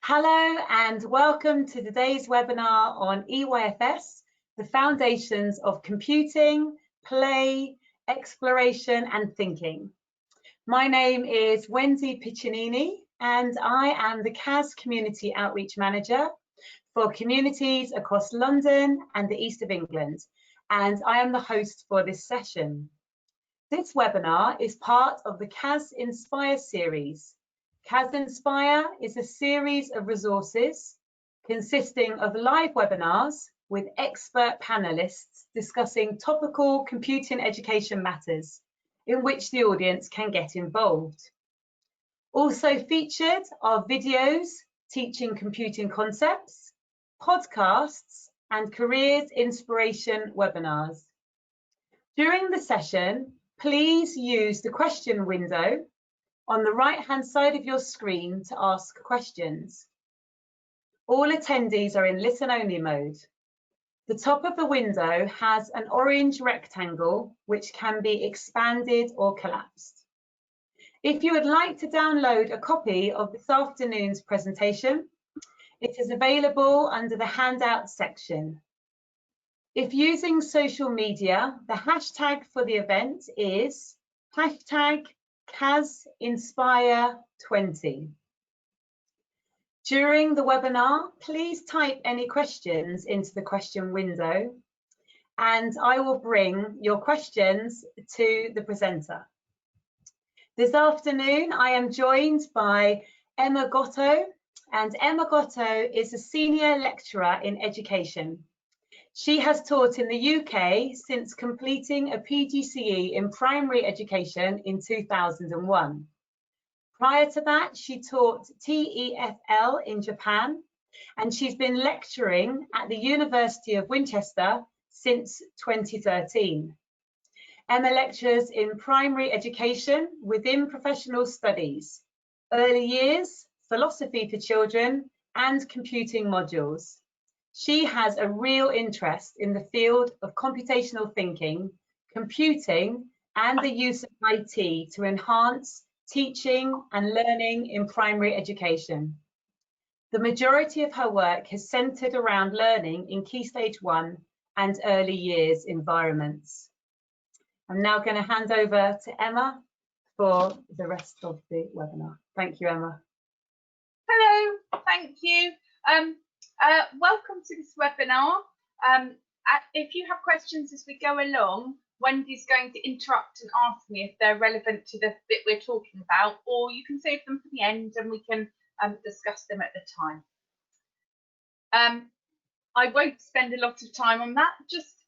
Hello and welcome to today's webinar on EYFS, the foundations of computing, play, exploration and thinking. My name is Wendy Piccinini and I am the CAS Community Outreach Manager for communities across London and the East of England, and I am the host for this session. This webinar is part of the CAS Inspire series. CAS Inspire is a series of resources consisting of live webinars with expert panelists discussing topical computing education matters in which the audience can get involved. Also featured are videos teaching computing concepts, podcasts, and careers inspiration webinars. During the session, please use the question window on the right-hand side of your screen to ask questions. All attendees are in listen-only mode. The top of the window has an orange rectangle which can be expanded or collapsed. If you would like to download a copy of this afternoon's presentation, it is available under the handouts section. If using social media, the hashtag for the event is #CASInspire20. During the webinar, please type any questions into the question window and I will bring your questions to the presenter. This afternoon, I am joined by Emma Gotto, and Emma Gotto is a senior lecturer in education. She has taught in the UK since completing a PGCE in primary education in 2001. Prior to that, she taught TEFL in Japan, and she's been lecturing at the University of Winchester since 2013. Emma lectures in primary education within professional studies, early years, philosophy for children, and computing modules. She has a real interest in the field of computational thinking, computing, and the use of IT to enhance teaching and learning in primary education. The majority of her work has centered around learning in Key Stage 1 and early years environments. I'm now going to hand over to Emma for the rest of the webinar. Thank you, Emma. Hello, thank you. Welcome to this webinar. If you have questions as we go along, Wendy's going to interrupt and ask me if they're relevant to the bit we're talking about, or you can save them for the end and we can discuss them at the time. I won't spend a lot of time on that, just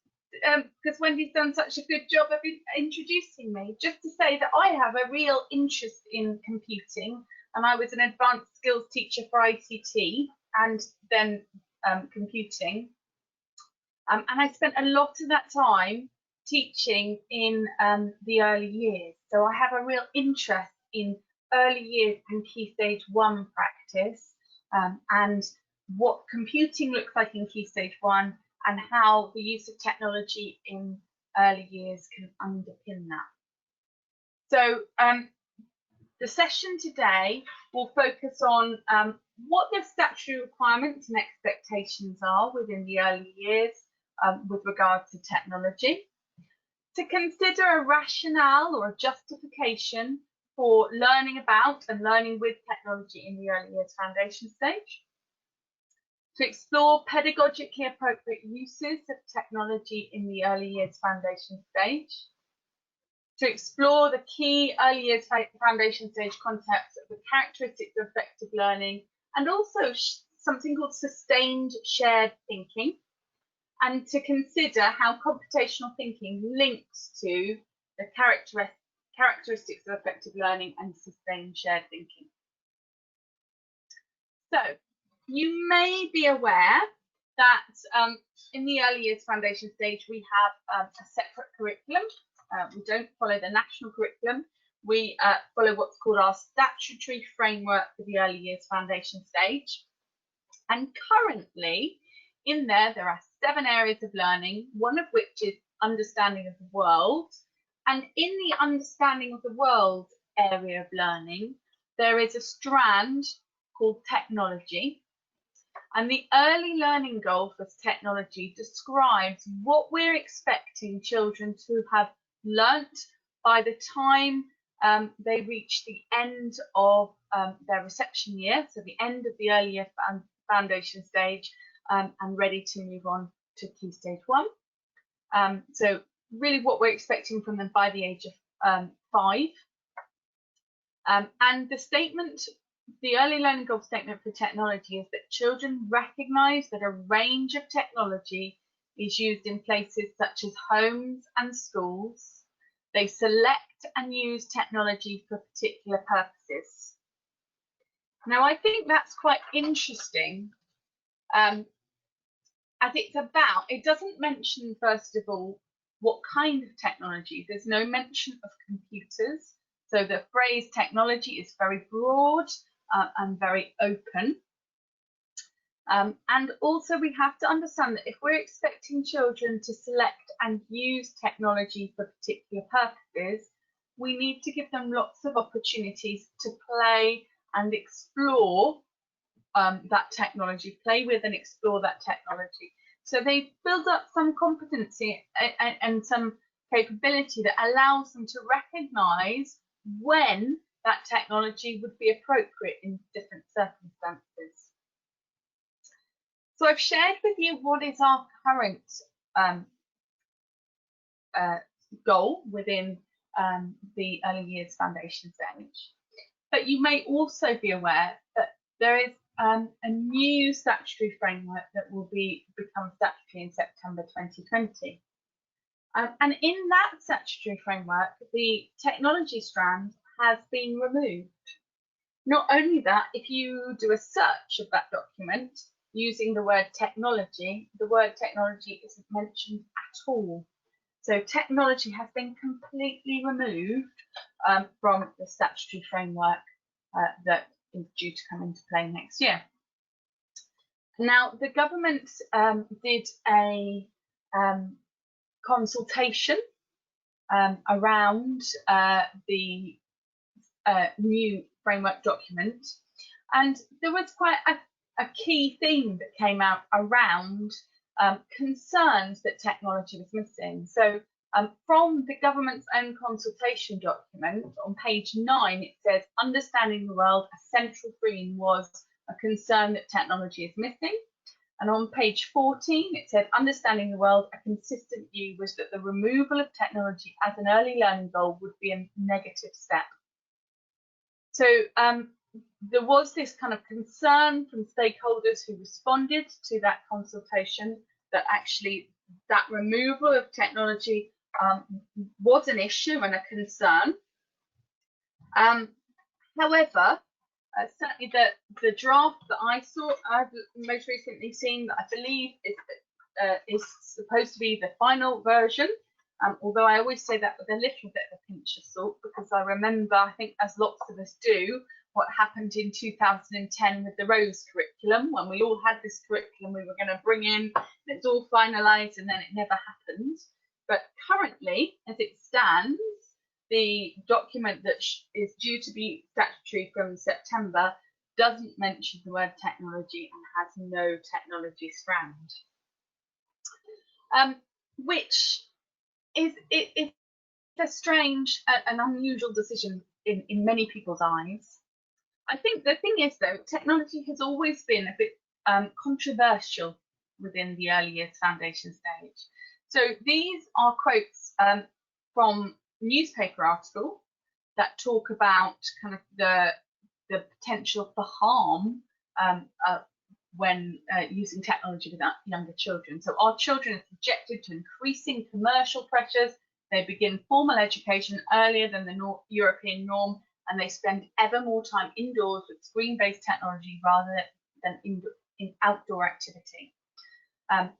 because Wendy's done such a good job of introducing me. Just to say that I have a real interest in computing, and I was an advanced skills teacher for ICT and then computing. And I spent a lot of that time teaching in the early years. So I have a real interest in early years and Key Stage 1 practice and what computing looks like in Key Stage 1 and how the use of technology in early years can underpin that. So the session today will focus on what the statutory requirements and expectations are within the early years with regard to technology, to consider a rationale or a justification for learning about and learning with technology in the early years foundation stage, to explore pedagogically appropriate uses of technology in the early years foundation stage, to explore the key early years foundation stage concepts of the characteristics of effective learning, and also something called sustained shared thinking, and to consider how computational thinking links to the characteristics of effective learning and sustained shared thinking. So you may be aware that in the early years foundation stage we have a separate curriculum. We don't follow the national curriculum. We follow what's called our statutory framework for the early years foundation stage. And currently in there are 7 areas of learning, one of which is understanding of the world. And in the understanding of the world area of learning, there is a strand called technology. And the early learning goal for technology describes what we're expecting children to have learnt by the time they reach the end of their reception year, so the end of the early year foundation stage, and ready to move on to Key Stage 1. So really what we're expecting from them by the age of 5. And the early learning goal statement for technology is that children recognise that a range of technology is used in places such as homes and schools. They select and use technology for particular purposes. Now, I think that's quite interesting, as it doesn't mention, first of all, what kind of technology. There's no mention of computers. So the phrase technology is very broad and very open. And also we have to understand that if we're expecting children to select and use technology for particular purposes, we need to give them lots of opportunities to play and explore that technology, play with and explore that technology. So they build up some competency and some capability that allows them to recognise when that technology would be appropriate in different circumstances. So I've shared with you what is our current goal within the early years foundation stage. But you may also be aware that there is a new statutory framework that will become statutory in September 2020. And in that statutory framework, the technology strand has been removed. Not only that, if you do a search of that document using the word technology isn't mentioned at all. So technology has been completely removed from the statutory framework that is due to come into play next year. Now, the government did a consultation around the new framework document, and there was quite a key theme that came out around concerns that technology was missing. So from the government's own consultation document on page 9, it says understanding the world, a central theme was a concern that technology is missing. And on page 14, it said understanding the world, a consistent view was that the removal of technology as an early learning goal would be a negative step. So there was this kind of concern from stakeholders who responded to that consultation that actually that removal of technology was an issue and a concern. However, certainly the draft that I've most recently seen, that I believe is supposed to be the final version, although I always say that with a little bit of a pinch of salt, because I remember, I think as lots of us do, what happened in 2010 with the Rose curriculum, when we all had this curriculum we were going to bring in, and it's all finalised, and then it never happened. But currently, as it stands, the document that is due to be statutory from September doesn't mention the word technology and has no technology strand, which is a strange and unusual decision in many people's eyes. I think the thing is, though, technology has always been a bit controversial within the early years foundation stage. So these are quotes from newspaper article that talk about kind of the potential for harm when using technology with younger children. So our children are subjected to increasing commercial pressures. They begin formal education earlier than the European norm, and they spend ever more time indoors with screen-based technology rather than in outdoor activity.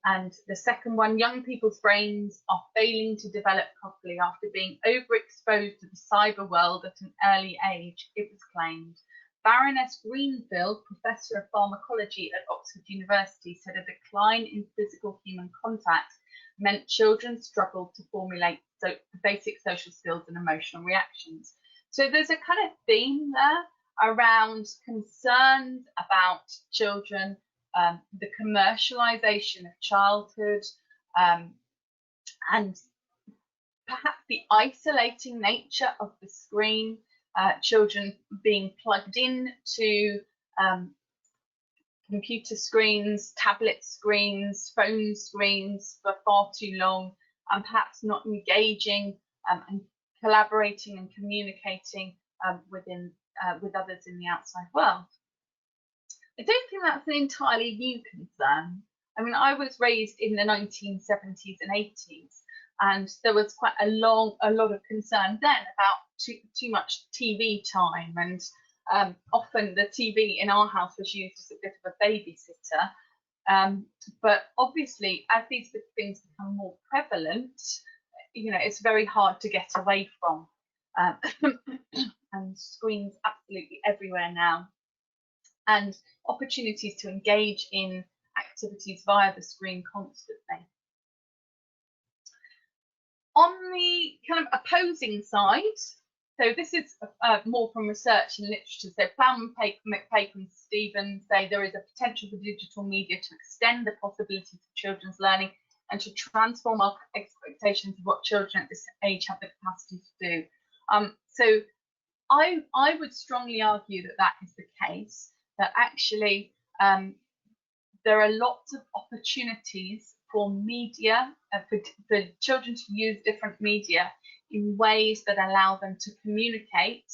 And the second one, young people's brains are failing to develop properly after being overexposed to the cyber world at an early age, it was claimed. Baroness Greenfield, Professor of Pharmacology at Oxford University, said a decline in physical human contact meant children struggled to formulate basic social skills and emotional reactions. So there's a kind of theme there around concerns about children, the commercialisation of childhood, and perhaps the isolating nature of the screen, children being plugged in to computer screens, tablet screens, phone screens for far too long, and perhaps not engaging and collaborating and communicating with others in the outside world. I don't think that's an entirely new concern. I mean, I was raised in the 1970s and 80s, and there was quite a lot of concern then about too much TV time, and often the TV in our house was used as a bit of a babysitter. But obviously, as these things become more prevalent, you know, it's very hard to get away from. And screens absolutely everywhere now, and opportunities to engage in activities via the screen constantly. On the kind of opposing side, so this is more from research and literature. So Plowman, McPape and Stevens say there is a potential for digital media to extend the possibilities of children's learning and to transform our expectations of what children at this age have the capacity to do. So I would strongly argue that that is the case, that actually there are lots of opportunities for media, for children to use different media in ways that allow them to communicate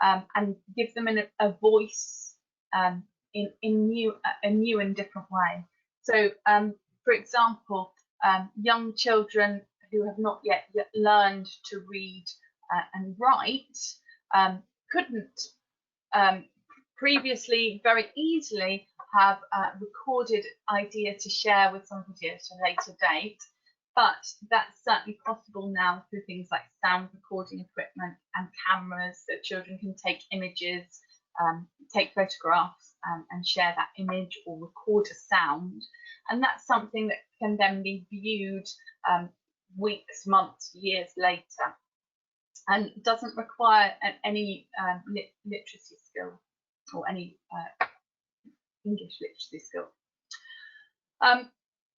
and give them a voice in a new and different way. So, for example, young children who have not yet learned to read and write couldn't previously very easily have recorded idea to share with somebody at a later date, but that's certainly possible now through things like sound recording equipment and cameras, so children can take images, take photographs and share that image or record a sound, and that's something that can then be viewed weeks, months, years later, and doesn't require any literacy skill or any English literacy skill.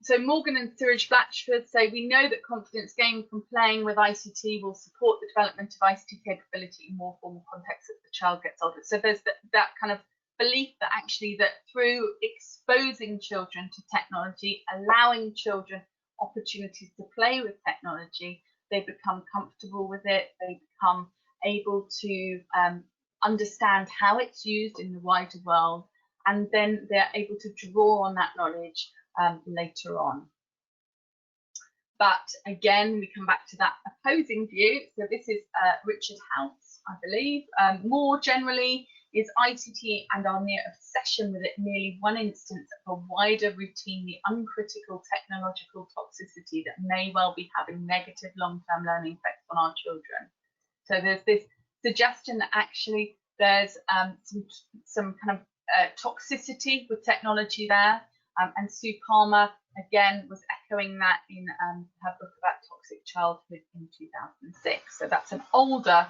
So Morgan and Surridge Blatchford say, we know that confidence gained from playing with ICT will support the development of ICT capability in more formal contexts as the child gets older. So there's that kind of belief that actually that through exposing children to technology, allowing children opportunities to play with technology, they become comfortable with it, they become able to understand how it's used in the wider world, and then they're able to draw on that knowledge later on. But again, we come back to that opposing view. So this is Richard House, I believe. More generally, is ICT and our near obsession with it merely one instance of a wider, routinely uncritical technological toxicity that may well be having negative long-term learning effects on our children? So there's this suggestion that actually there's some kind of toxicity with technology there, and Sue Palmer again was echoing that in her book about toxic childhood in 2006. So that's an older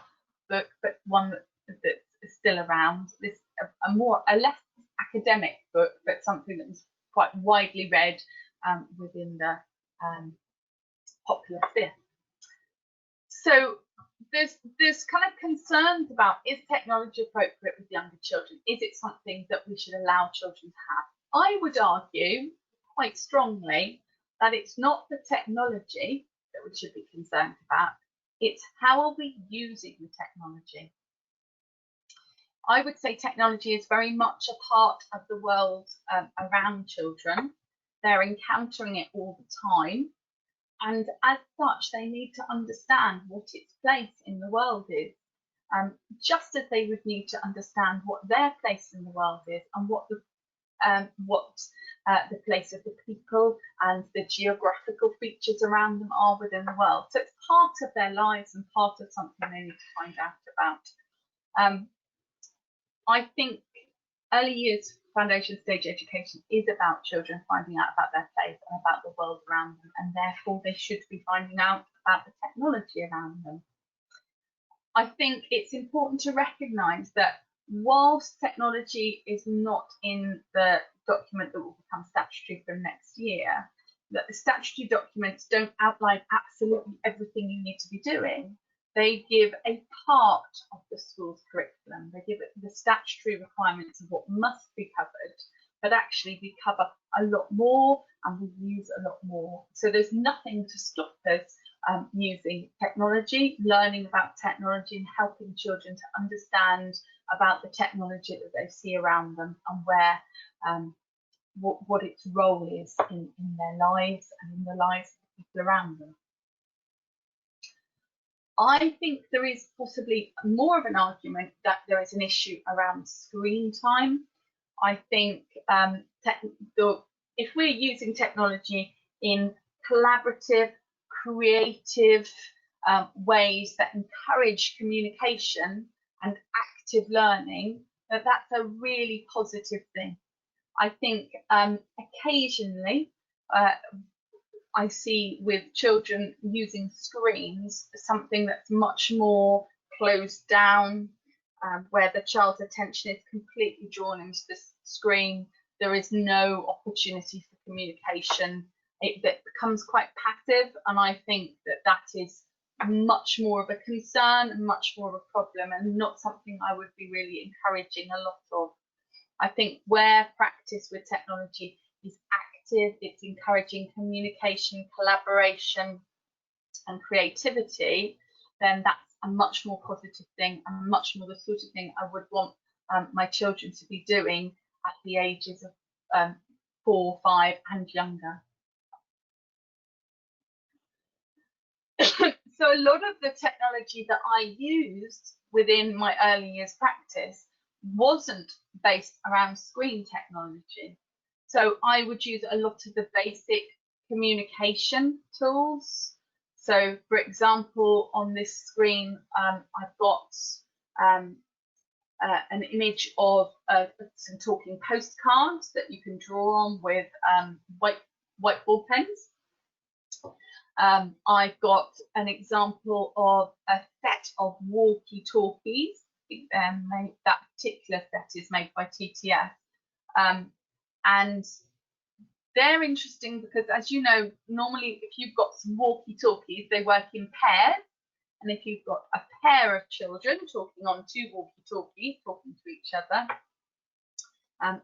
book, but one that's still around. This a less academic book, but something that was quite widely read within the popular sphere. So there's kind of concerns about, is technology appropriate with younger children? Is it something that we should allow children to have? I would argue quite strongly that it's not the technology that we should be concerned about, it's how are we using the technology. I would say technology is very much a part of the world around children. They're encountering it all the time. And as such, they need to understand what its place in the world is, just as they would need to understand what their place in the world is and what the place of the people and the geographical features around them are within the world. So it's part of their lives and part of something they need to find out about. I think early years foundation stage education is about children finding out about their place and about the world around them, and therefore they should be finding out about the technology around them. I think it's important to recognise that whilst technology is not in the document that will become statutory from next year, that the statutory documents don't outline absolutely everything you need to be doing. They give a part of the school's curriculum. They give it the statutory requirements of what must be covered, but actually we cover a lot more and we use a lot more. So there's nothing to stop us using technology, learning about technology and helping children to understand about the technology that they see around them and where what its role is in their lives and in the lives of the people around them. I think there is possibly more of an argument that there is an issue around screen time. I think if we're using technology in collaborative, creative ways that encourage communication and active learning, that's a really positive thing. I think occasionally I see with children using screens something that's much more closed down, where the child's attention is completely drawn into the screen. There is no opportunity for communication. It becomes quite passive, and I think that is much more of a concern and much more of a problem, and not something I would be really encouraging a lot of. I think where practice with technology is active, it's encouraging communication, collaboration and creativity, then that's a much more positive thing and much more the sort of thing I would want my children to be doing at the ages of 4, 5 and younger. So a lot of the technology that I used within my early years practice wasn't based around screen technology. So I would use a lot of the basic communication tools. So for example, on this screen, I've got an image of some talking postcards that you can draw on with whiteboard pens. I've got an example of a set of walkie-talkies. That particular set is made by TTF. And they're interesting because, as you know, normally if you've got some walkie-talkies, they work in pairs. And if you've got a pair of children talking on 2 walkie-talkies, talking to each other,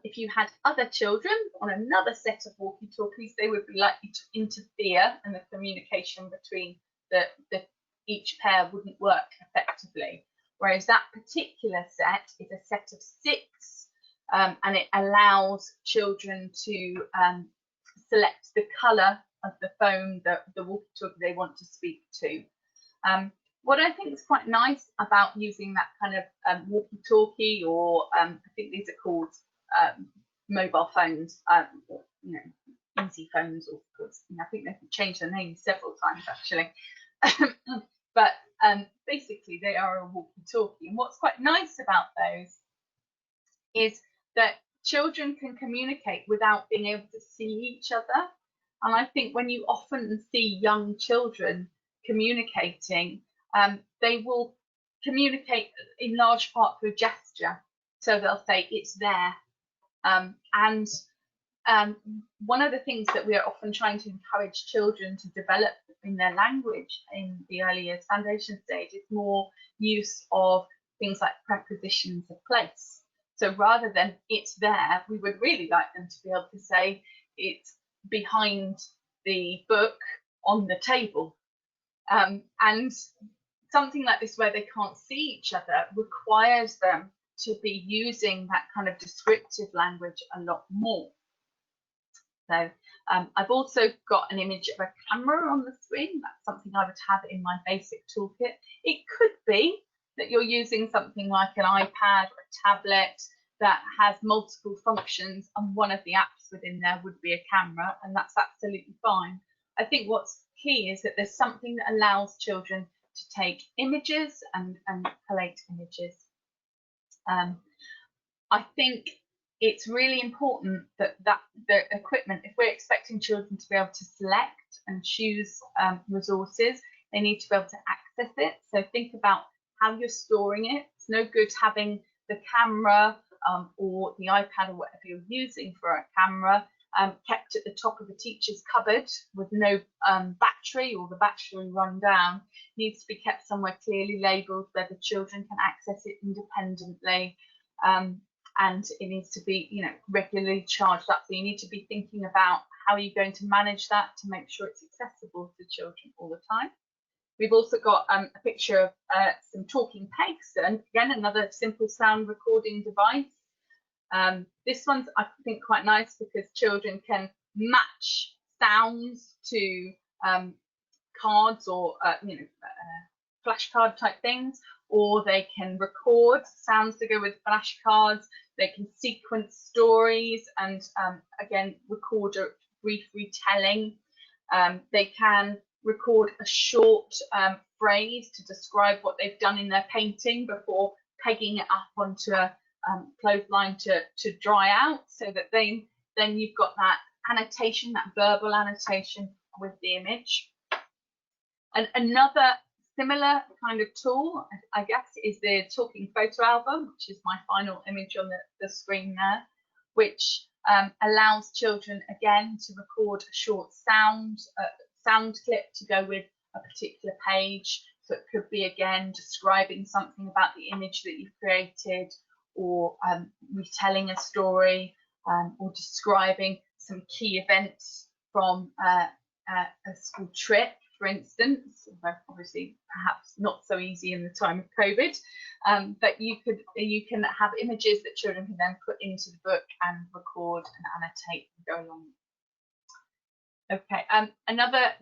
if you had other children on another set of walkie-talkies, they would be likely to interfere, and the communication between each pair wouldn't work effectively. Whereas that particular set is a set of 6, and it allows children to select the colour of the phone, the walkie-talkie they want to speak to. What I think is quite nice about using that kind of walkie-talkie, or I think these are called mobile phones, you know, easy phones, or I think they've changed their names several times actually. But basically they are a walkie-talkie, and what's quite nice about those is that children can communicate without being able to see each other. And I think when you often see young children communicating, they will communicate in large part through gesture. So they'll say, "It's there." And one of the things that we are often trying to encourage children to develop in their language in the early years foundation stage is more use of things like prepositions of place. So rather than "it's there," we would really like them to be able to say "it's behind the book on the table." And something like this, where they can't see each other, requires them to be using that kind of descriptive language a lot more. So I've also got an image of a camera on the screen. That's something I would have in my basic toolkit. It could be that you're using something like an iPad or a tablet that has multiple functions, and one of the apps within there would be a camera, and that's absolutely fine. I think what's key is that there's something that allows children to take images and collate images. I think it's really important that the equipment, if we're expecting children to be able to select and choose resources, they need to be able to access it. So think about how you're storing it. It's no good having the camera or the iPad or whatever you're using for a camera kept at the top of a teacher's cupboard with no battery, or the battery run down, needs to be kept somewhere clearly labelled where the children can access it independently, and it needs to be, you know, regularly charged up. So you need to be thinking about how are you going to manage that to make sure it's accessible to children all the time. We've also got a picture of some talking pegs, and again another simple sound recording device. This one's, I think, quite nice because children can match sounds to cards or flashcard type things, or they can record sounds to go with flashcards. They can sequence stories and again record a brief retelling. They can record a short phrase to describe what they've done in their painting before pegging it up onto a clothesline to dry out, so that then you've got that annotation, that verbal annotation with the image. And another similar kind of tool, I guess, is the talking photo album, which is my final image on the screen there, which allows children again to record a short sound clip to go with a particular page. So it could be again describing something about the image that you've created, or retelling a story, or describing some key events from a school trip, for instance. Obviously perhaps not so easy in the time of COVID, but you can have images that children can then put into the book and record and annotate and go along. Okay, another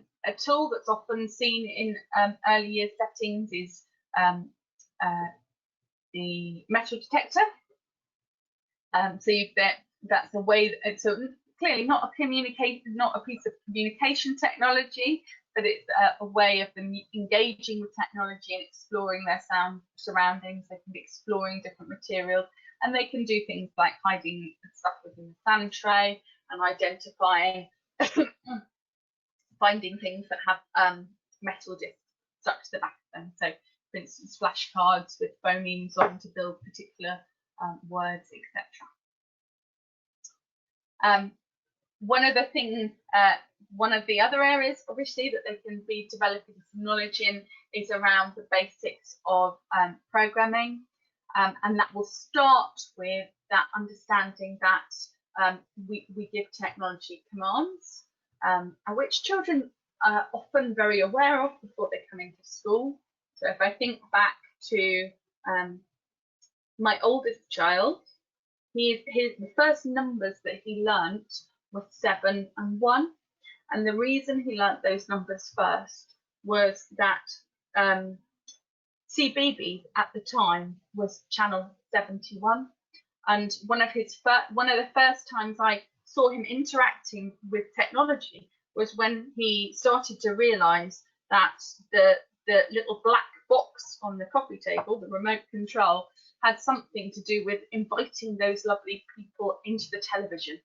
tool that's often seen in early year settings is the metal detector. So that's a way that it's clearly not a piece of communication technology, but it's a way of them engaging with technology and exploring their sound surroundings. They can be exploring different materials, and they can do things like hiding stuff within the sand tray and identifying, finding things that have metal discs stuck to the back of them. So, for instance, flashcards with phonemes on to build particular words, etc. One of the other areas, obviously, that they can be developing some knowledge in is around the basics of programming, and that will start with that understanding that we give technology commands, which children are often very aware of before they come into school. So if I think back to my oldest child, the first numbers that he learnt were 7 and 1. And the reason he learnt those numbers first was that CBeebies at the time was channel 71. And one of the first times I saw him interacting with technology was when he started to realise that the little black box on the coffee table, the remote control, had something to do with inviting those lovely people into the television.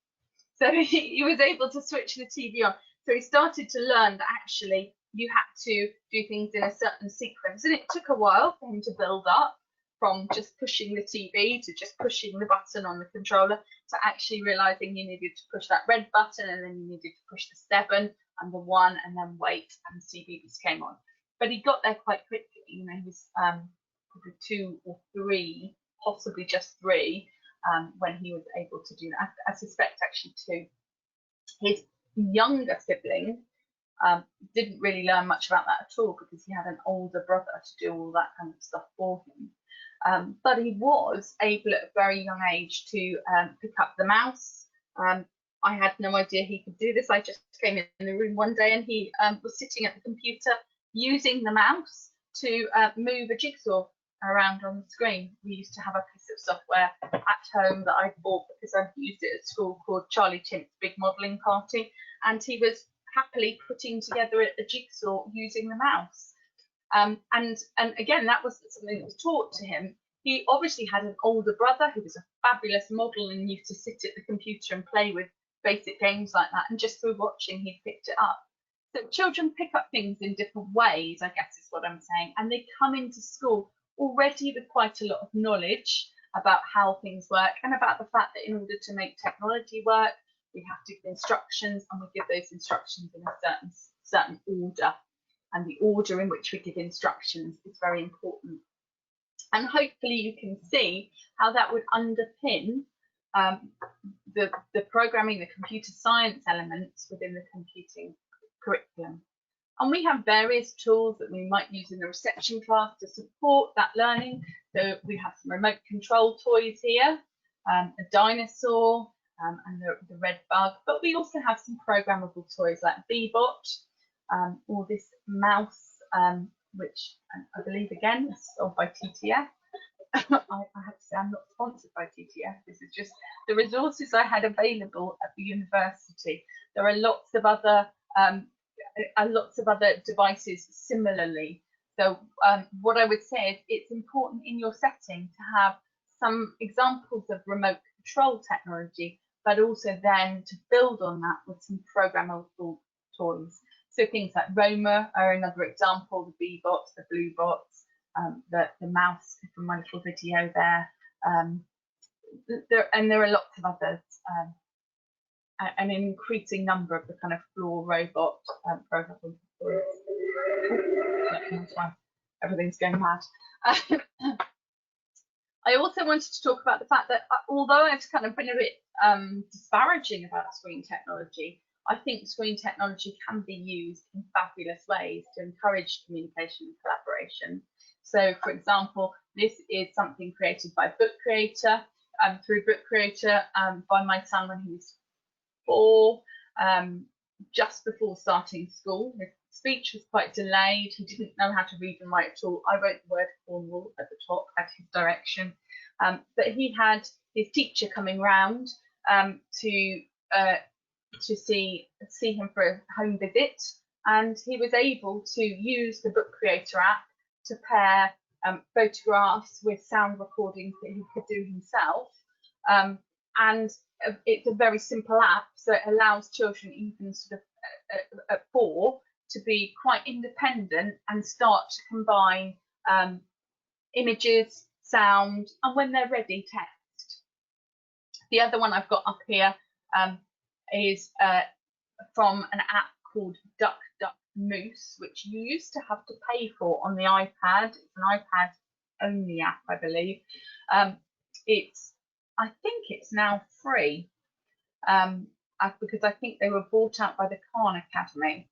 So he was able to switch the TV on. So he started to learn that actually you had to do things in a certain sequence. And it took a while for him to build up from just pushing the TV to just pushing the button on the controller to actually realising you needed to push that red button, and then you needed to push the 7 and the 1 and then wait, and the CBeebies came on. But he got there quite quickly. You know, he was probably 2 or 3, possibly just 3, when he was able to do that. I suspect actually 2. His younger sibling didn't really learn much about that at all because he had an older brother to do all that kind of stuff for him. But he was able at a very young age to pick up the mouse. I had no idea he could do this. I just came in the room one day and he was sitting at the computer using the mouse to move a jigsaw around on the screen. We used to have a piece of software at home that I bought because I'd used it at school called Charlie Chint's Big Modelling Party, and he was happily putting together a jigsaw using the mouse. And again, that was something that was taught to him. He obviously had an older brother who was a fabulous model and used to sit at the computer and play with basic games like that, and just through watching he picked it up. So children pick up things in different ways, I guess is what I'm saying, and they come into school already with quite a lot of knowledge about how things work and about the fact that in order to make technology work, we have to give instructions, and we give those instructions in a certain order. And the order in which we give instructions is very important. And hopefully you can see how that would underpin the programming, the computer science elements within the computing curriculum. And we have various tools that we might use in the reception class to support that learning. So we have some remote control toys here, a dinosaur and the red bug, but we also have some programmable toys like Bebot, or this mouse, which I believe again is sold by TTF. I have to say I'm not sponsored by TTF. This is just the resources I had available at the university. There are lots of other devices similarly. So what I would say is it's important in your setting to have some examples of remote control technology, but also then to build on that with some programmable toys. So things like Roma are another example, the Bebots, the Bluebots, the mouse from my little video there. There are lots of others, an increasing number of the kind of floor robot programmable toys. Everything's going mad. I also wanted to talk about the fact that although I've kind of been a bit disparaging about screen technology, I think screen technology can be used in fabulous ways to encourage communication and collaboration. So, for example, this is something created by Book Creator, through Book Creator by my son when he was 4, just before starting school. His speech was quite delayed. He didn't know how to read and write at all. I wrote the word Cornwall at the top at his direction. But he had his teacher coming round to see him for a home visit, and he was able to use the Book Creator app to pair photographs with sound recordings that he could do himself. And it's a very simple app, so it allows children even sort of at 4 to be quite independent and start to combine images, sound, and when they're ready, text. The other one I've got up here is from an app called Duck Moose, which you used to have to pay for on the iPad. It's an iPad only app, I believe. I think it's now free because I think they were bought out by the Khan Academy.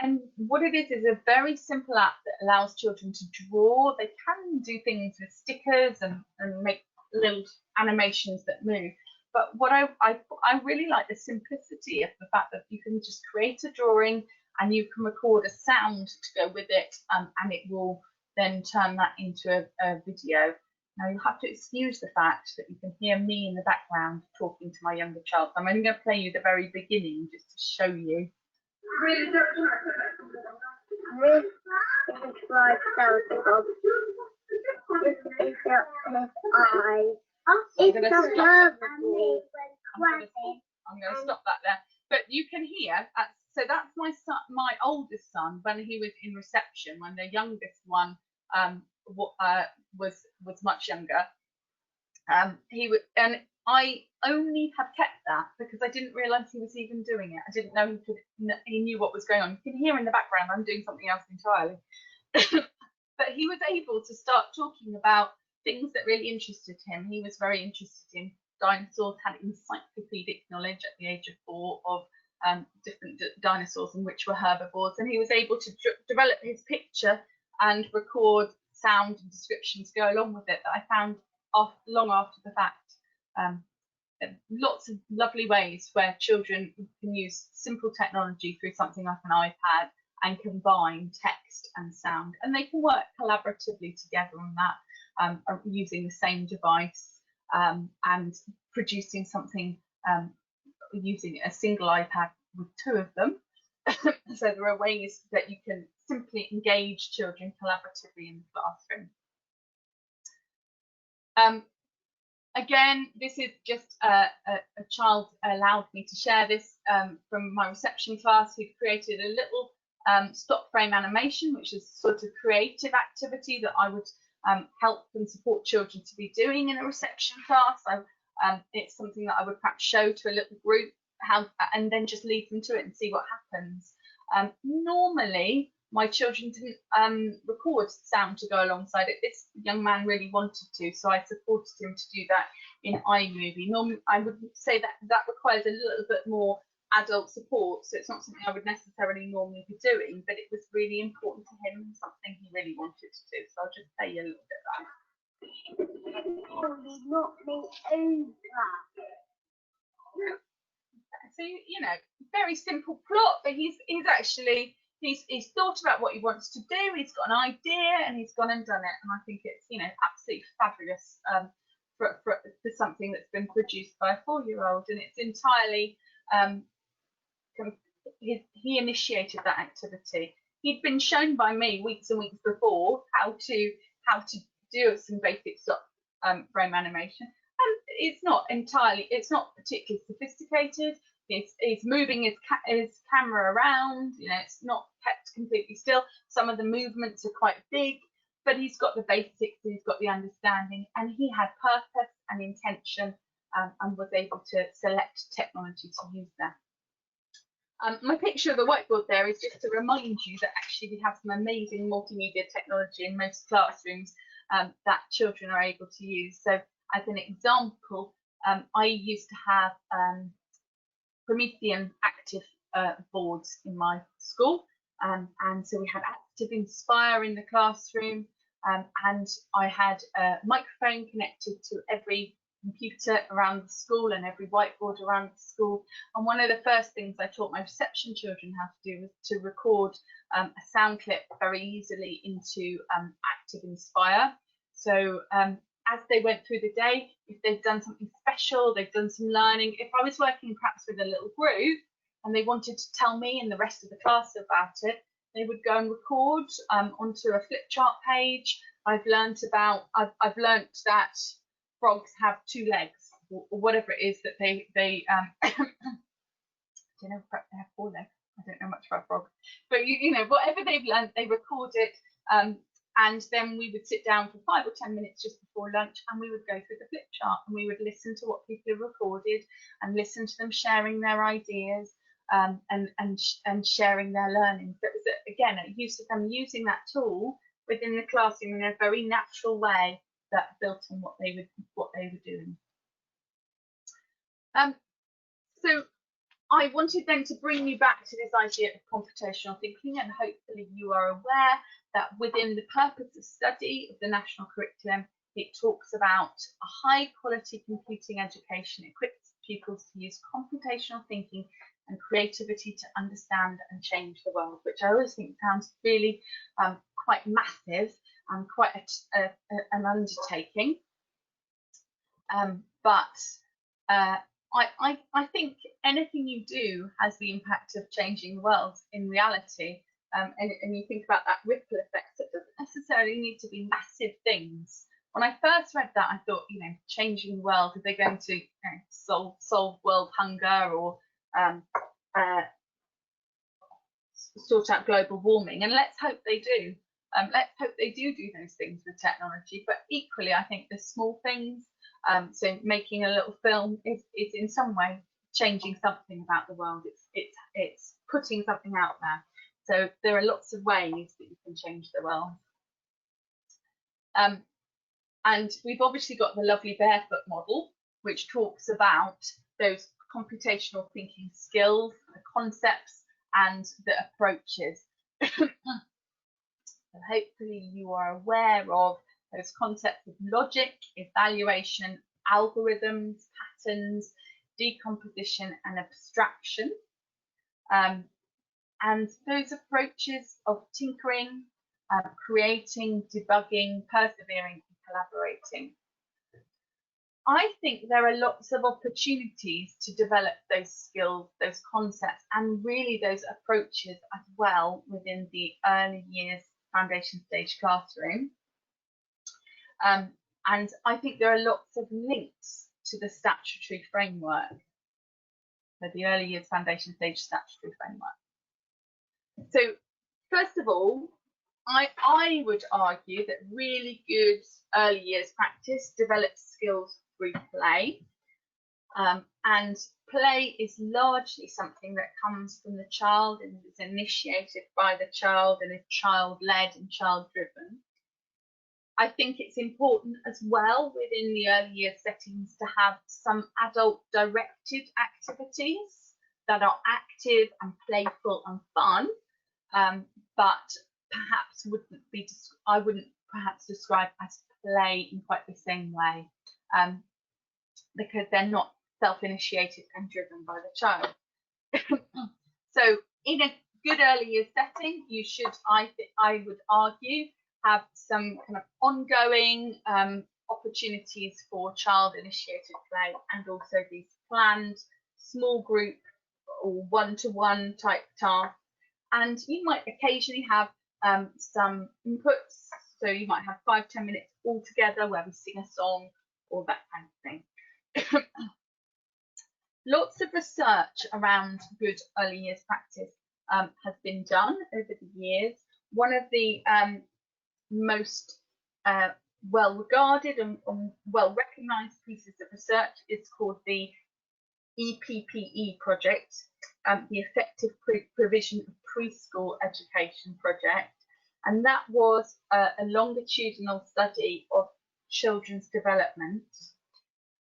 And what it is a very simple app that allows children to draw. They can do things with stickers and make little animations that move. But what I really like the simplicity of the fact that you can just create a drawing and you can record a sound to go with it, and it will then turn that into a video. Now you have to excuse the fact that you can hear me in the background talking to my younger child. I'm only going to play you the very beginning just to show you. This is my telescope. This is his eye. I'm going to stop that there. But you can hear, so that's my son, my oldest son, when he was in reception, when the youngest one was much younger. And I only have kept that because I didn't realise he was even doing it. I didn't know he knew what was going on. You can hear in the background I'm doing something else entirely. But he was able to start talking about things that really interested him. He was very interested in dinosaurs, had encyclopedic knowledge at the age of 4 of different dinosaurs and which were herbivores, and he was able to develop his picture and record sound and descriptions go along with it that I found long after the fact. Lots of lovely ways where children can use simple technology through something like an iPad and combine text and sound, and they can work collaboratively together on that, using the same device and producing something using a single iPad with 2 of them. So there are ways that you can simply engage children collaboratively in the classroom. Again, this is just a child allowed me to share this from my reception class, who created a little stop frame animation, which is sort of creative activity that I would help and support children to be doing in a reception class. It's something that I would perhaps show to a little group, and then just leave them to it and see what happens. Normally, my children didn't record sound to go alongside it. This young man really wanted to, so I supported him to do that in iMovie. Normally, I would say that requires a little bit more adult support, so it's not something I would necessarily normally be doing, but it was really important to him and something he really wanted to do. So I'll just tell you a little bit about it. So, you know, very simple plot, but he's thought about what he wants to do. He's got an idea and he's gone and done it. And I think it's, you know, absolutely fabulous for something that's been produced by a 4-year-old. And it's entirely, he initiated that activity. He'd been shown by me weeks and weeks before how to do some basic stop frame animation. And it's not particularly sophisticated. He's moving his camera around, you know, it's not kept completely still. Some of the movements are quite big, but he's got the basics, he's got the understanding, and he had purpose and intention, and was able to select technology to use that. My picture of the whiteboard there is just to remind you that actually we have some amazing multimedia technology in most classrooms that children are able to use. So as an example, I used to have Promethean active boards in my school, and so we had Active Inspire in the classroom, and I had a microphone connected to every computer around the school and every whiteboard around the school. And one of the first things I taught my reception children how to do was to record a sound clip very easily into Active Inspire. So as they went through the day, if they've done something special, they've done some learning. If I was working perhaps with a little group and they wanted to tell me and the rest of the class about it, they would go and record onto a flip chart page. I've learned that frogs have 2 legs, or whatever it is that they I don't know, perhaps they have 4 legs. I don't know much about frogs, but you know, whatever they've learned, they record it. And then we would sit down for 5 or 10 minutes just before lunch, and we would go through the flip chart and we would listen to what people have recorded and listen to them sharing their ideas and sharing their learning. So it was, again, a use of them using that tool within the classroom in a very natural way that built on what they were doing. So I wanted then to bring you back to this idea of computational thinking, and hopefully you are aware that within the purpose of study of the national curriculum, it talks about a high quality computing education equips pupils to use computational thinking and creativity to understand and change the world, which I always think sounds really quite massive and quite an undertaking. I think anything you do has the impact of changing the world in reality. And you think about that ripple effect, it doesn't necessarily need to be massive things. When I first read that, I thought, you know, changing the world, are they going to, you know, solve world hunger or sort out global warming? And let's hope they do. Let's hope they do those things with technology. But equally, I think the small things, so making a little film is in some way changing something about the world. It's putting something out there. So there are lots of ways that you can change the world. And we've obviously got the lovely barefoot model, which talks about those computational thinking skills, the concepts and the approaches. So hopefully you are aware of those concepts of logic, evaluation, algorithms, patterns, decomposition and abstraction. And those approaches of tinkering, creating, debugging, persevering and collaborating. I think there are lots of opportunities to develop those skills, those concepts, and really those approaches as well within the early years foundation stage classroom. And I think there are lots of links to the statutory framework, so the early years foundation stage statutory framework. So first of all, I would argue that really good early years practice develops skills through play. And play is largely something that comes from the child and is initiated by the child and is child-led and child-driven. I think it's important as well within the early years settings to have some adult-directed activities that are active and playful and fun, but perhaps I wouldn't perhaps describe as play in quite the same way, because they're not self-initiated and driven by the child. So in a good early years setting, you should, I would argue, have some kind of ongoing opportunities for child-initiated play, and also these planned small group or one-to-one type tasks. And you might occasionally have some inputs, so you might have 5-10 minutes all together where we sing a song or that kind of thing. Lots of research around good early years practice has been done over the years. One of the most well regarded and well recognised pieces of research is called the EPPE project, the Effective Provision of Preschool Education project, and that was a longitudinal study of children's development,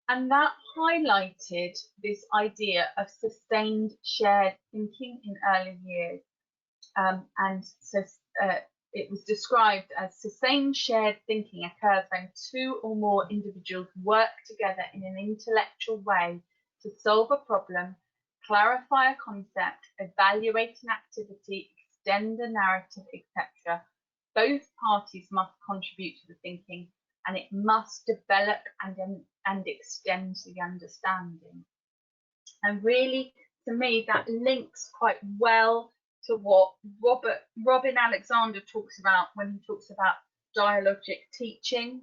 and that highlighted this idea of sustained shared thinking in early years, and so it was described as sustained shared thinking occurs when 2 or more individuals work together in an intellectual way to solve a problem, clarify a concept, evaluate an activity, extend a narrative, etc. Both parties must contribute to the thinking, and it must develop and extend the understanding. And really, to me, that links quite well to what Robin Alexander talks about when he talks about dialogic teaching.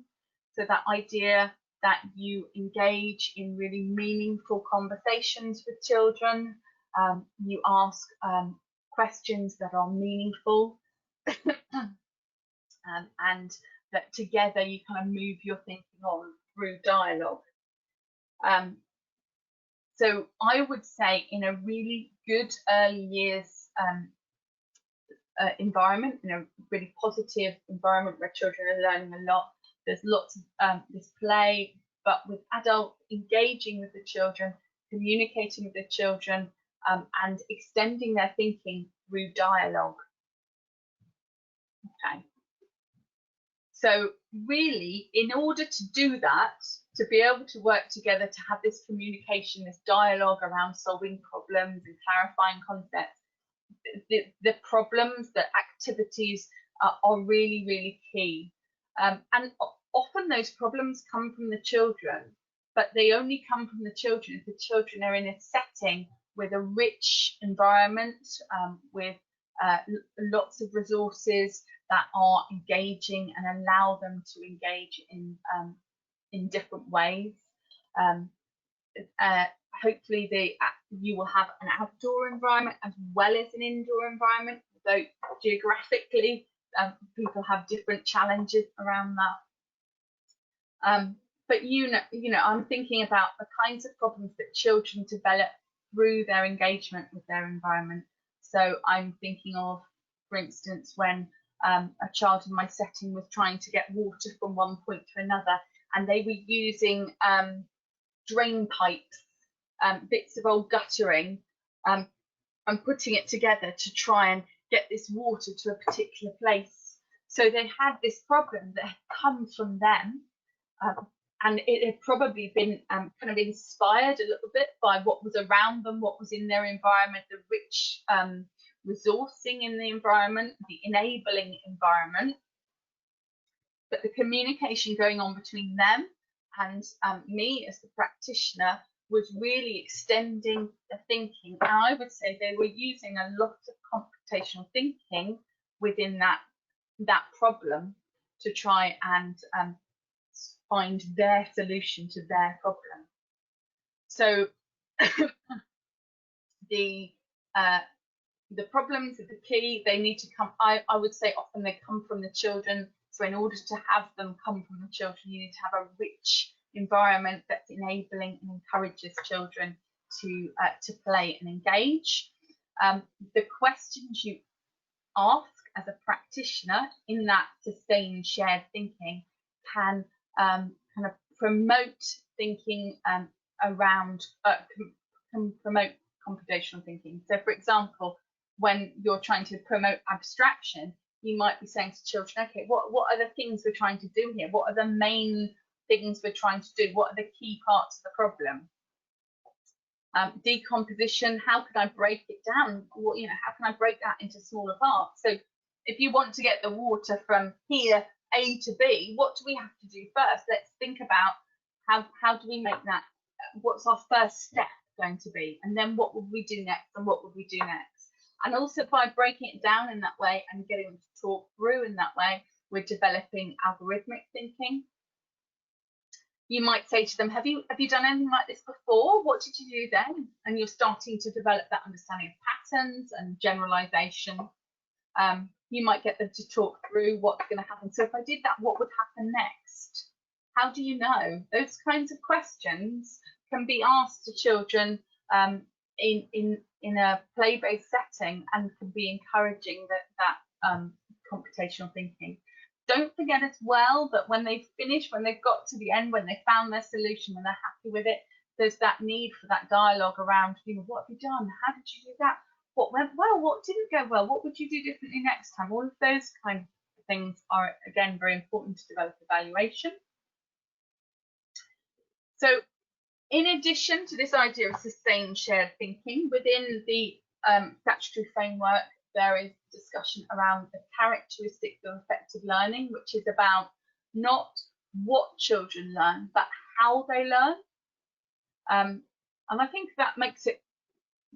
So that idea that you engage in really meaningful conversations with children, you ask questions that are meaningful, and that together you kind of move your thinking on through dialogue. So I would say in a really good early years environment, in a really positive environment where children are learning a lot, there's lots of this play, but with adults engaging with the children, communicating with the children, and extending their thinking through dialogue. Okay. So really, in order to do that, to be able to work together, to have this communication, this dialogue around solving problems and clarifying concepts, the problems, the activities are really, really key. And often those problems come from the children, but they only come from the children if the children are in a setting with a rich environment, with lots of resources that are engaging and allow them to engage in different ways. Hopefully you will have an outdoor environment as well as an indoor environment, though geographically people have different challenges around that. But you know, I'm thinking about the kinds of problems that children develop through their engagement with their environment. So I'm thinking of, for instance, when a child in my setting was trying to get water from one point to another, and they were using drain pipes, bits of old guttering, and putting it together to try and get this water to a particular place. So they had this problem that had come from them, and it had probably been kind of inspired a little bit by what was around them, what was in their environment, the rich resourcing in the environment, the enabling environment. But the communication going on between them and me as the practitioner was really extending the thinking. And I would say they were using a lot of computational thinking within that problem to try and find their solution to their problem. So the The problems are the key. They need to come, I would say often they come from the children. So in order to have them come from the children, you need to have a rich environment that's enabling and encourages children to play and engage. The questions you ask as a practitioner in that sustained shared thinking can kind of promote thinking around, promote computational thinking. So for example, when you're trying to promote abstraction, you might be saying to children, okay, what are the things we're trying to do here? What are the main things we're trying to do? What are the key parts of the problem? Decomposition, how can I break it down? How can I break that into smaller parts? So if you want to get the water from here, A to B, what do we have to do first? Let's think about how do we make that, what's our first step going to be? And then what would we do next, and what would we do next? And also by breaking it down in that way and getting them to talk through in that way, we're developing algorithmic thinking. You might say to them, have you done anything like this before? What did you do then? And you're starting to develop that understanding of patterns and generalization. You might get them to talk through what's going to happen. So if I did that, what would happen next? How do you know? Those kinds of questions can be asked to children in a play-based setting and can be encouraging that computational thinking. Don't forget as well that when they've finished, when they've got to the end, when they found their solution, when they're happy with it, there's that need for that dialogue around, what have you done? How did you do that? What went well? What didn't go well? What would you do differently next time? All of those kind of things are, again, very important to develop evaluation. So in addition to this idea of sustained shared thinking, within the statutory framework, there is discussion around the characteristics of effective learning, which is about not what children learn, but how they learn. And I think that makes it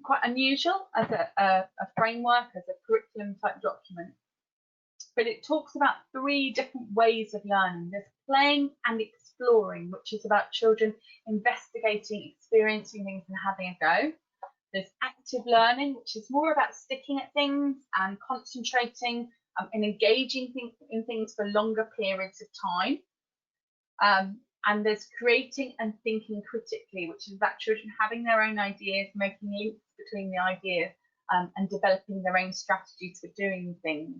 quite unusual as a framework, as a curriculum type document. But it talks about 3 different ways of learning. There's playing and exploring, which is about children investigating, experiencing things and having a go. There's active learning, which is more about sticking at things and concentrating and engaging in things for longer periods of time. And there's creating and thinking critically, which is about children having their own ideas, making links between the ideas, and developing their own strategies for doing things.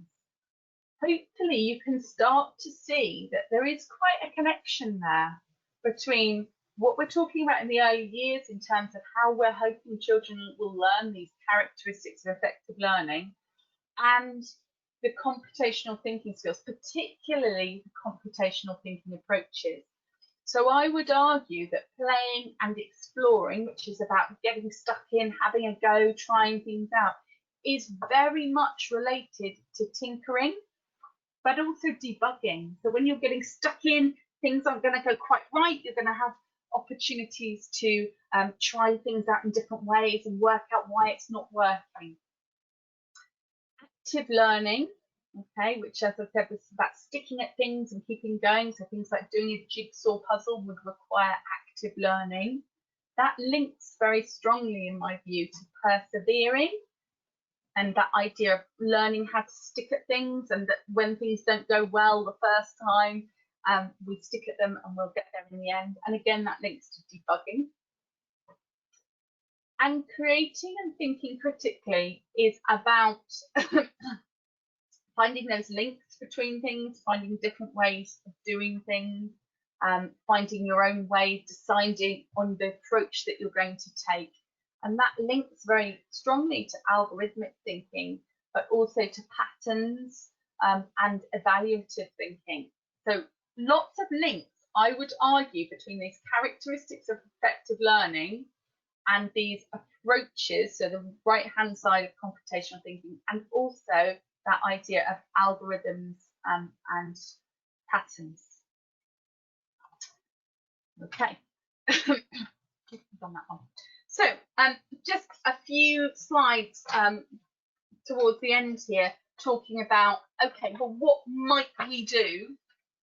Hopefully you can start to see that there is quite a connection there between what we're talking about in the early years in terms of how we're hoping children will learn these characteristics of effective learning, and the computational thinking skills, particularly the computational thinking approaches. So I would argue that playing and exploring, which is about getting stuck in, having a go, trying things out, is very much related to tinkering, but also debugging. So when you're getting stuck in, things aren't going to go quite right, you're going to have opportunities to try things out in different ways and work out why it's not working. Active learning, okay, which, as I said, was about sticking at things and keeping going. So things like doing a jigsaw puzzle would require active learning. That links very strongly, in my view, to persevering, and that idea of learning how to stick at things, and that when things don't go well the first time, we stick at them and we'll get there in the end. And again, that links to debugging. And creating and thinking critically is about finding those links between things, finding different ways of doing things, finding your own way, deciding on the approach that you're going to take. And that links very strongly to algorithmic thinking, but also to patterns and evaluative thinking. So lots of links, I would argue, between these characteristics of effective learning and these approaches, so the right-hand side of computational thinking, and also that idea of algorithms and patterns. Okay, on that one. So just a few slides towards the end here, talking about, okay, well, what might we do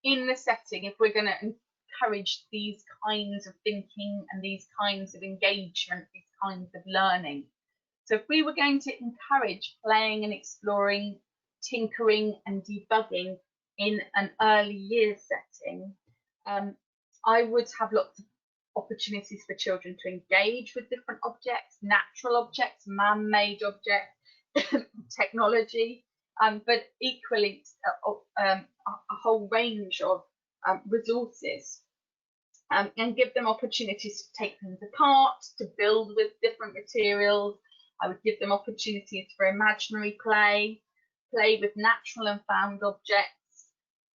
in the setting if we're going to encourage these kinds of thinking and these kinds of engagement, these kinds of learning? So if we were going to encourage playing and exploring, tinkering and debugging in an early years setting, I would have lots of opportunities for children to engage with different objects, natural objects, man-made objects, technology, but equally a whole range of resources, and give them opportunities to take things apart, to build with different materials. I would give them opportunities for imaginary play, play with natural and found objects,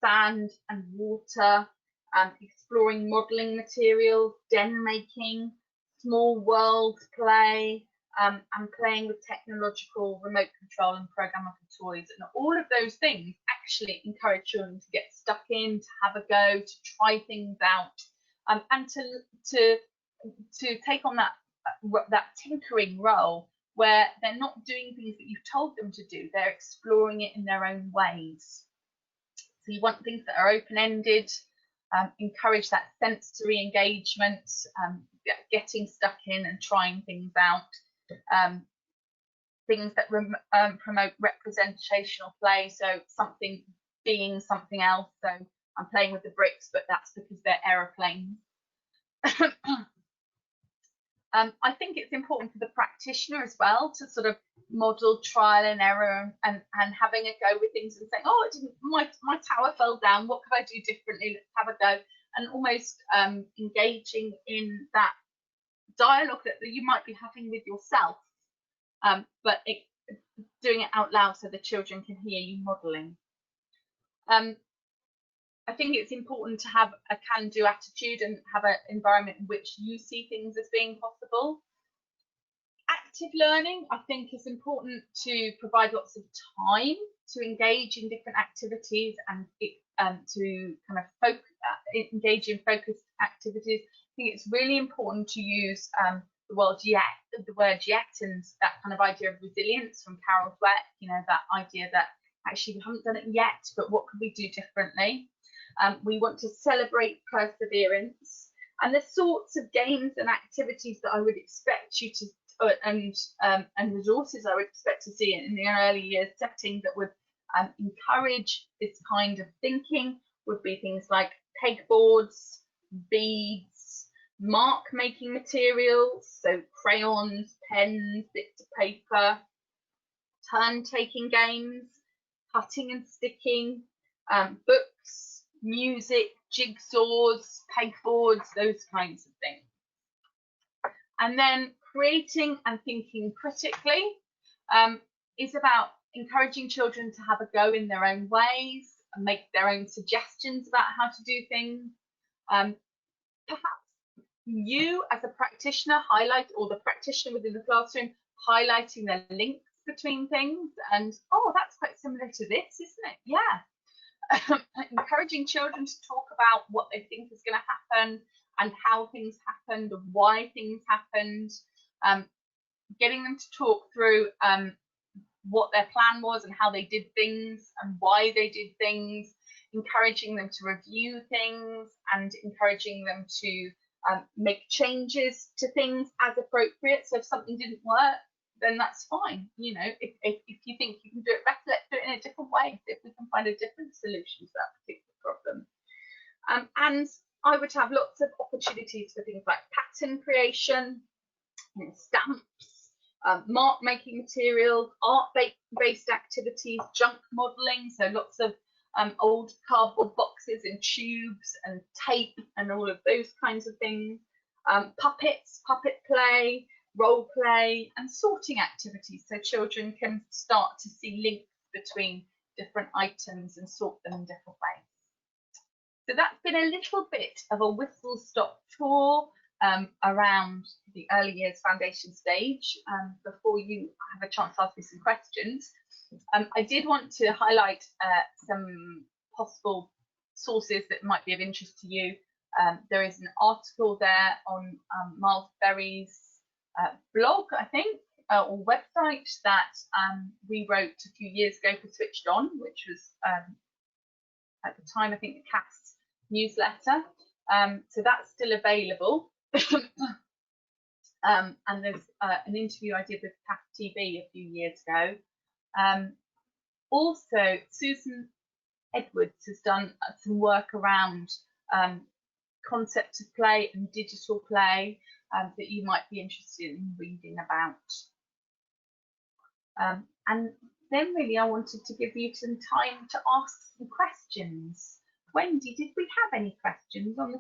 sand and water, exploring modelling materials, den making, small world play, and playing with technological remote control and programmable toys. And all of those things actually encourage children to get stuck in, to have a go, to try things out, and to take on that tinkering role, where they're not doing things that you've told them to do, they're exploring it in their own ways. So you want things that are open-ended, encourage that sensory engagement, getting stuck in and trying things out, things that promote representational play, so something being something else. So I'm playing with the bricks, but that's because they're aeroplanes. I think it's important for the practitioner as well to sort of model trial and error, and having a go with things and saying, oh, my tower fell down, what could I do differently, let's have a go, and almost engaging in that dialogue that you might be having with yourself, but doing it out loud so the children can hear you modelling. I think it's important to have a can-do attitude and have an environment in which you see things as being possible. Active learning, I think, is important to provide lots of time to engage in different activities and to kind of engage in focused activities. I think it's really important to use the word yet, and that kind of idea of resilience from Carol Dweck, you know, that idea that actually we haven't done it yet, but what could we do differently? We want to celebrate perseverance, and the sorts of games and activities that I would expect you to, and resources I would expect to see in the early years setting that would encourage this kind of thinking would be things like pegboards, beads, mark making materials, so crayons, pens, bits of paper, turn taking games, cutting and sticking, books, music, jigsaws, pegboards, those kinds of things. And then creating and thinking critically is about encouraging children to have a go in their own ways and make their own suggestions about how to do things. Perhaps you as a practitioner highlight, or the practitioner within the classroom highlighting the links between things, and oh, that's quite similar to this, isn't it? Yeah. Encouraging children to talk about what they think is going to happen and how things happened and why things happened, getting them to talk through what their plan was and how they did things and why they did things, encouraging them to review things and encouraging them to make changes to things as appropriate. So if something didn't work, then that's fine. You know, if you think you can do it better, let's do it in a different way, if we can find a different solution to that particular problem. And I would have lots of opportunities for things like pattern creation, you know, stamps, mark making materials, art-based activities, junk modelling, so lots of old cardboard boxes and tubes and tape and all of those kinds of things, puppets, puppet play, role play, and sorting activities, so children can start to see links between different items and sort them in different ways. So that's been a little bit of a whistle-stop tour around the early years foundation stage. Before you have a chance to ask me some questions, I did want to highlight some possible sources that might be of interest to you. There is an article there on Miles Berry's blog, I think, or website that we wrote a few years ago for Switched On, which was at the time, I think, the CAST newsletter. So that's still available. And there's an interview I did with CAF TV a few years ago. Also, Susan Edwards has done some work around concepts of play and digital play that you might be interested in reading about. And then really I wanted to give you some time to ask some questions. Wendy, did we have any questions on the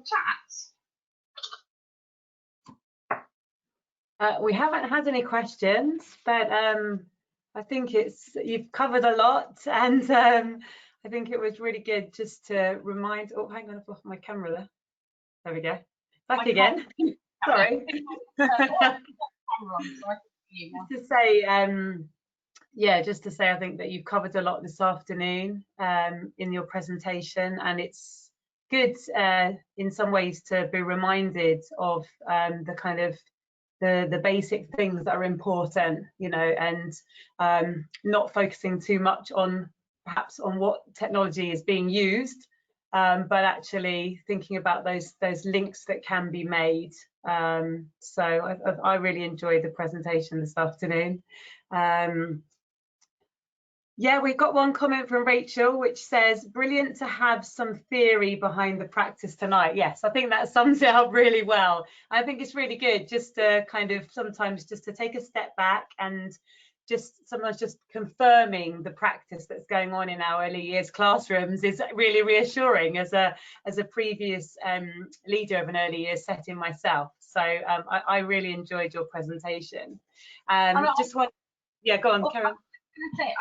chat? We haven't had any questions, but I think you've covered a lot, and I think it was really good just to remind. Oh, hang on, I've lost my camera there. There we go. Back again. Sorry. Just to say, yeah, just to say, I think that you've covered a lot this afternoon in your presentation, and it's good in some ways to be reminded of the kind of the basic things that are important, you know, and not focusing too much on perhaps on what technology is being used, but actually thinking about those links that can be made. So I really enjoyed the presentation this afternoon. Yeah, we've got one comment from Rachel, which says, brilliant to have some theory behind the practice tonight. Yes, I think that sums it up really well. I think it's really good just to kind of sometimes just to take a step back and just sometimes just confirming the practice that's going on in our early years classrooms is really reassuring as a previous leader of an early years setting myself. So I really enjoyed your presentation. Just one, yeah, go on, Karen.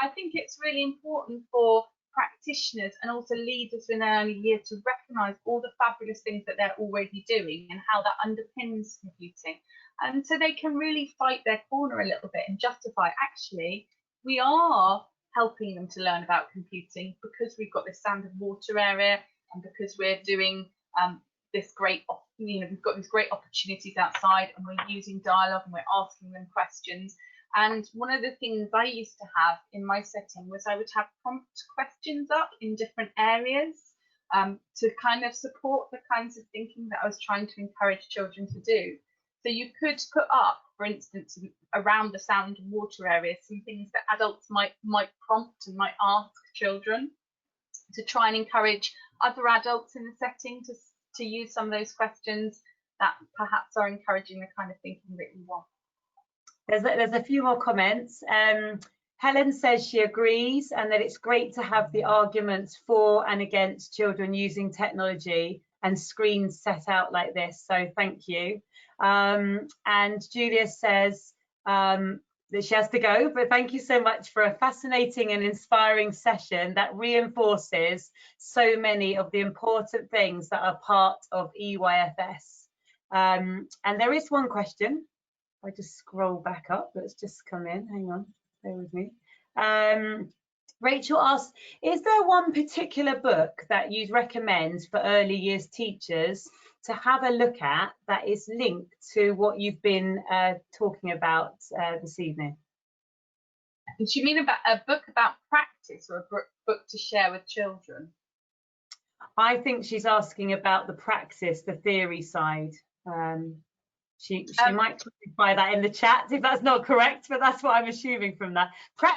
I think it's really important for practitioners and also leaders in early years to recognise all the fabulous things that they're already doing and how that underpins computing. And so they can really fight their corner a little bit and justify, actually, we are helping them to learn about computing because we've got this standard water area and because we're doing this great, you know, we've got these great opportunities outside and we're using dialogue and we're asking them questions. And one of the things I used to have in my setting was I would have prompt questions up in different areas to kind of support the kinds of thinking that I was trying to encourage children to do. So you could put up, for instance, around the sound and water area, some things that adults might prompt and might ask children to try and encourage other adults in the setting to use some of those questions that perhaps are encouraging the kind of thinking that you want. There's a few more comments. Helen says she agrees and that it's great to have the arguments for and against children using technology and screens set out like this. So thank you. And Julia says that she has to go, but thank you so much for a fascinating and inspiring session that reinforces so many of the important things that are part of EYFS. And there is one question. I just scroll back up, that's just come in, hang on, bear with me. Rachel asks, is there one particular book that you'd recommend for early years teachers to have a look at that is linked to what you've been talking about this evening? Do you mean about a book about practice or a book to share with children? I think she's asking about the praxis, the theory side. She might clarify that in the chat if that's not correct, but that's what I'm assuming from that.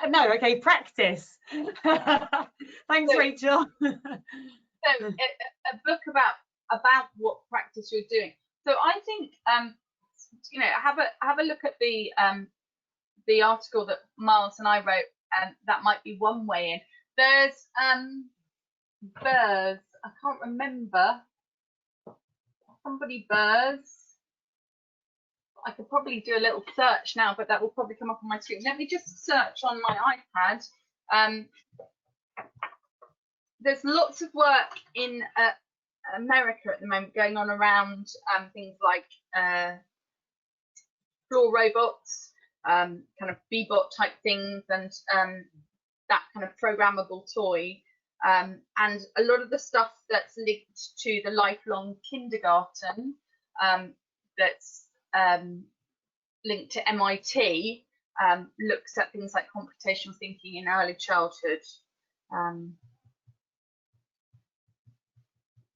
No, okay, practice. Thanks, Rachel. So a book about what practice you're doing. So I think you know, have a look at the article that Miles and I wrote, and that might be one way in. There's Burrs, I can't remember, somebody Burrs. I could probably do a little search now, but that will probably come up on my screen. Let me just search on my iPad. There's lots of work in America at the moment going on around things like floor robots, kind of Bebot type things, and that kind of programmable toy. And a lot of the stuff that's linked to the lifelong kindergarten that's linked to MIT looks at things like computational thinking in early childhood.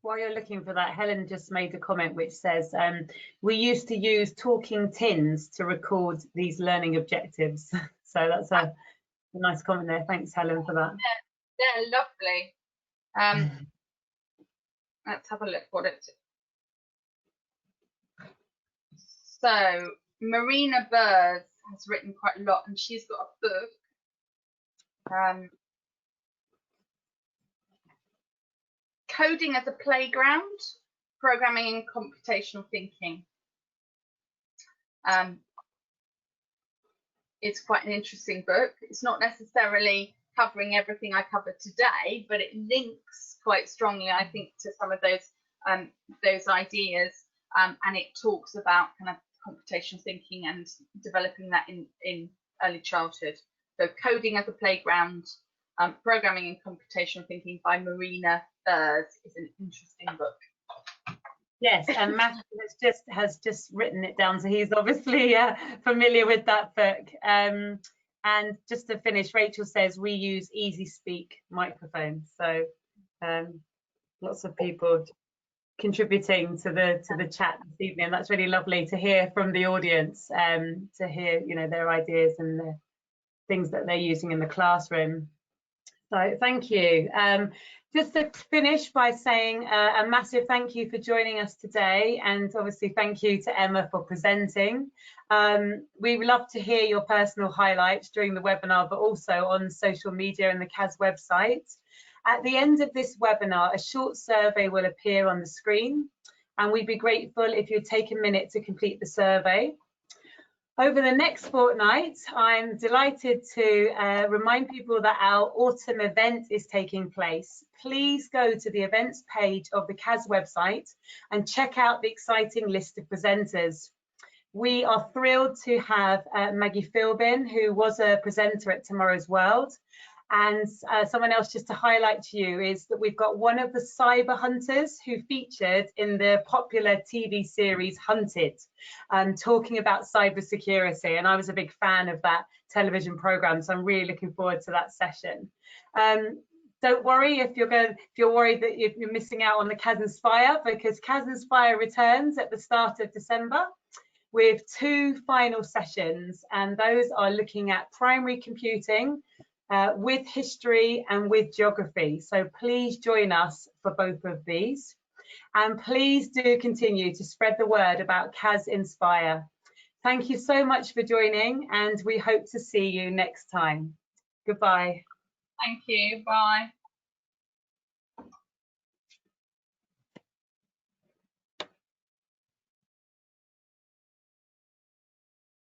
While you're looking for that, Helen just made a comment which says, we used to use talking tins to record these learning objectives. So that's a nice comment there. Thanks, Helen, for that. They're lovely. Let's have a look what it. So Marina Burrs has written quite a lot, and she's got a book. Coding as a Playground, Programming and Computational Thinking. It's quite an interesting book. It's not necessarily covering everything I covered today, but it links quite strongly, I think, to some of those ideas, and it talks about kind of computational thinking and developing that in early childhood. So Coding as a Playground, Programming and Computational Thinking by Marina Burrs is an interesting book. Yes, and Matthew has just written it down, so he's obviously familiar with that book. And just to finish, Rachel says we use Easy Speak microphones. So lots of people contributing to the chat this evening. That's really lovely to hear from the audience, to hear their ideas and the things that they're using in the classroom. So thank you. Just to finish by saying a massive thank you for joining us today, and obviously thank you to Emma for presenting. We would love to hear your personal highlights during the webinar, but also on social media and the CAS website. At the end of this webinar, a short survey will appear on the screen, and we'd be grateful if you'd take a minute to complete the survey. Over the next fortnight, I'm delighted to remind people that our autumn event is taking place. Please go to the events page of the CAS website and check out the exciting list of presenters. We are thrilled to have Maggie Philbin, who was a presenter at Tomorrow's World. And someone else just to highlight to you is that we've got one of the cyber hunters who featured in the popular TV series Hunted, talking about cybersecurity. And I was a big fan of that television program, so I'm really looking forward to that session. Don't worry if you're worried that you're missing out on the CAS Inspire, because CAS Inspire returns at the start of December with 2 final sessions, and those are looking at primary computing, with history and with geography. So please join us for both of these. And please do continue to spread the word about CAS Inspire. Thank you so much for joining, and we hope to see you next time. Goodbye. Thank you. Bye.